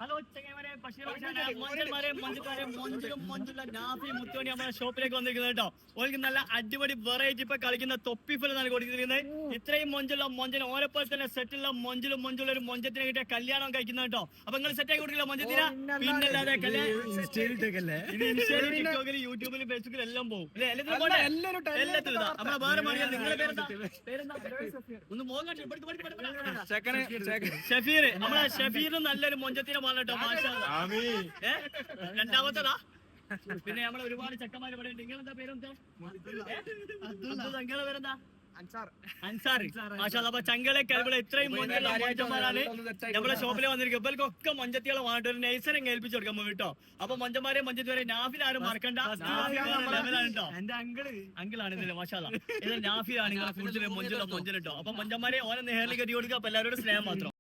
Hello ചെങ്ങന്മാരെ, Basheer മൊഞ്ചന്മാരെ, മൊഞ്ചുള്ള Nafi മുത്തോണി നമ്മുടെ ഷോപ്പിലേക്ക് വന്നിരിക്കുന്നത് കേട്ടോ. ഓർക്ക് നല്ല അടിപൊളി വെറൈറ്റി ഇപ്പൊ കളിക്കുന്ന തൊപ്പിഫിൽ നൽകി കൊടുത്തിരിക്കുന്നത്. ഇത്രയും മൊഞ്ചുള്ള മൊഞ്ചന് ഓരോപ്പോലെ തന്നെ സെറ്റുള്ള മൊഞ്ചുള്ള ഒരു മൊഞ്ചത്തിന് കിട്ടിയ കല്യാണം കഴിക്കുന്നത് കേട്ടോ. അപ്പൊ നിങ്ങൾ സെറ്റ് ആക്കി കൊടുക്കില്ല മൊഞ്ചത്തിന്, പിന്നല്ലാതെ ടിക്ടോക്കിൽ യൂട്യൂബിൽ ഫേസ്ബുക്കിൽ എല്ലാം പോകും. എല്ലാത്തിലും നമ്മളെ വേറെ മണിയാ. നിങ്ങളുടെ പേരെന്താ? ഒന്ന് മോങ്ങ ഷഫീർ. നമ്മളെ ഷഫീർ നല്ലൊരു മൊഞ്ചത്തിന് കേട്ടോ. രണ്ടാമത്തേതാ. പിന്നെ നമ്മളെ ഒരുപാട് ചെക്കന്മാര് ഇവിടെ ഉണ്ട്. നിങ്ങളെന്താ പേരെന്താ? നിങ്ങളുടെ പേരെന്താ? അൻസാർ. അപ്പൊ ചങ്കളെ ഇവിടെ ഇത്രയും മൊഞ്ചുള്ള മൊഞ്ചന്മാരാണ് നമ്മളെ ഷോപ്പിൽ വന്നിരിക്കുന്നത്. ഇവർക്കൊക്കെ മൊഞ്ചത്തികളെ വേണ്ട ഒരു നൈസറെ ഏൽപ്പിച്ചു കൊടുക്കാൻ കേട്ടോ. അപ്പൊ മൊഞ്ചന്മാരെ മൊഞ്ചത്തിവരെ നാഫിലാരും മറക്കണ്ട. കേട്ടോ എന്റെ അങ്കിളാണ് ഇതില്. മാഷാ ഇത് നാഫിലാണ് നിങ്ങളെ കൂടുതൽ മൊഞ്ചുള്ള മൊഞ്ചൻ കേട്ടോ. അപ്പൊ മൊഞ്ചന്മാരെ ഓരോ നേരിൽ കെട്ടി കൊടുക്കുക. അപ്പൊ എല്ലാവരോടും സ്നേഹം മാത്രം.